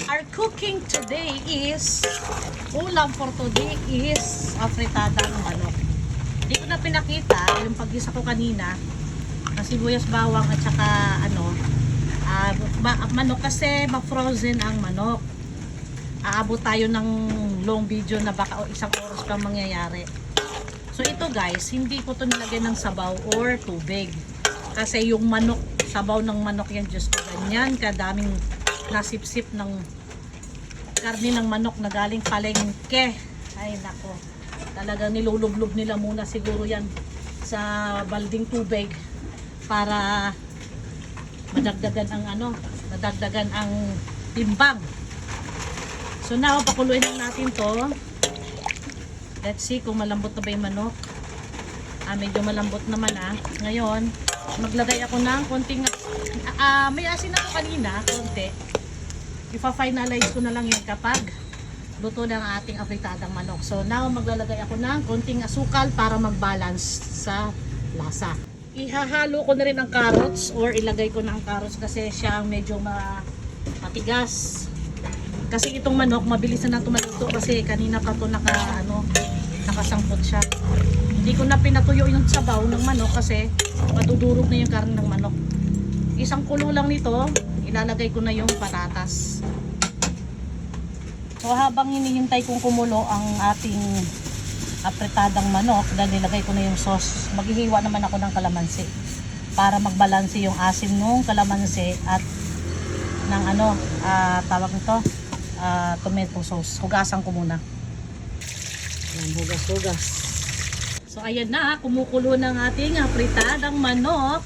Our cooking today is, ulam for today is afritadang manok. Hindi ko na pinakita yung paggisa ko kanina na sibuyas, bawang at saka manok kasi ma-frozen ang manok. Aabot tayo ng long video na baka isang oras pa mangyayari. So ito guys, hindi ko to nilagay ng sabaw or tubig. Kasi yung manok, sabaw ng manok yan, Diyos ko, ganyan kadaming nasipsip ng karne ng manok na galing palengke. Ay nako, talagang nilulublob nila muna siguro yan sa balding tubig para madagdagan ang madagdagan ang timbang. So now, pakuluin lang natin to. Let's see kung malambot na ba yung manok. Medyo malambot naman Ngayon, maglagay ako ng konting may asin ako kanina, konti. Ipa-finalize ko na lang yan kapag luto ng ating afritadang manok. So now, maglalagay ako ng konting asukal para mag-balance sa lasa. Ihahalo ko na rin ang carrots or ilagay ko na ang carrots kasi siya medyo matigas. Kasi itong manok, mabilis na tumaluto kasi kanina pa to nakasangkot siya. Hindi ko na pinatuyo yung sabaw ng manok kasi madudurog na yung karne ng manok. Isang kulo lang nito, ilalagay ko na yung patatas. So habang hinihintay kong kumulo ang ating afritadang manok, dahil nilagay ko na yung sauce, maghihiwa naman ako ng kalamansi para magbalanse yung asim ng kalamansi at ng tawag nito, tomato sauce. Hugasan ko muna. Ayan, hugas. So ayan na, kumukulo ng ating afritadang manok.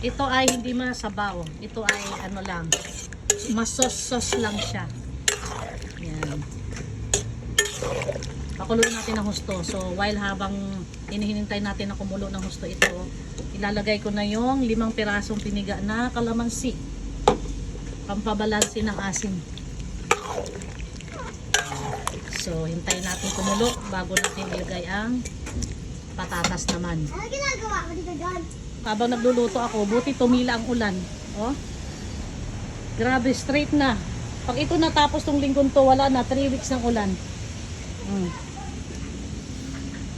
Ito ay hindi masabaw. Ito ay lang, masos-sos lang siya. Ayan. Pakuluin natin ng husto. So while habang hinihintay natin na kumulo ng husto ito, ilalagay ko na yung 5 pirasong piniga na kalamansi. Pampabalansi ng asin. So, hintayin natin kumulo bago natin ilagay ang patatas naman. Ano ginagawa ko dito, John? Habang nagluluto ako, buti tumila ang ulan. Oh. Grabe, straight na. Pag ito natapos tong linggong to, wala na, 3 weeks ng ulan.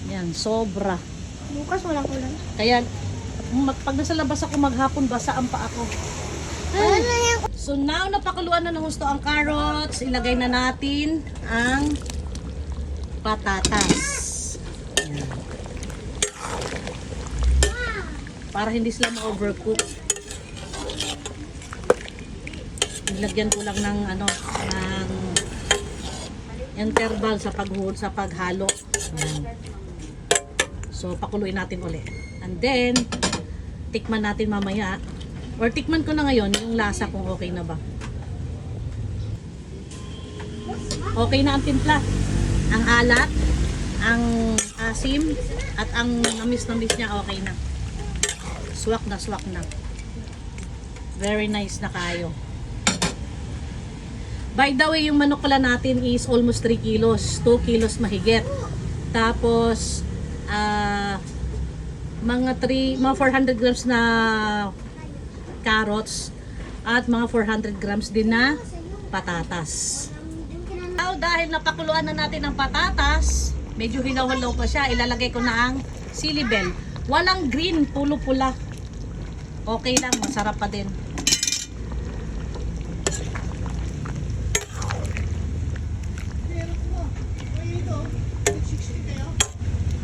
Yan, sobra. Bukas walang ulan. Kaya, pag nasa labas ako maghapon, basa ang pa ako. Ano na yan? So now, napakuluan na ng gusto ang carrots. Ilagay na natin ang patatas. Ayan. Para hindi sila ma-overcook. Nilagyan ko lang ng ng interval sa paghalo. Ayan. So pakuluin natin ulit. And then tikman natin mamaya. Or tikman ko na ngayon yung lasa kung okay na ba. Okay na ang timpla. Ang alat, ang asim, at ang namis-namis niya okay na. Swak na. Very nice na kayo. By the way, yung manok pala natin is almost 3 kilos. 2 kilos mahigit. Tapos, mga 400 grams na carrots at mga 400 grams din na patatas. Now, dahil napakuluan na natin ang patatas, medyo hilaw-hilaw pa siya, ilalagay ko na ang sili bell. Walang green, pulo pula. Okay lang, masarap pa din.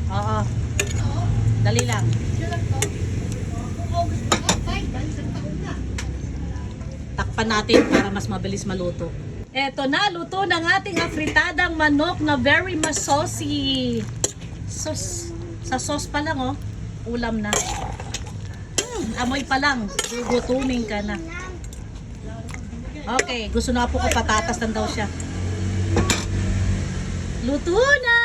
Oo. Dali lang. Takpan natin para mas mabilis maluto. Eto na, luto ng ating afritadang manok na very saucy. Sa sauce pa lang ulam na. Amoy pa lang, gugutumin ka na. Okay, gusto na po ko patatas lang daw siya. Luto na!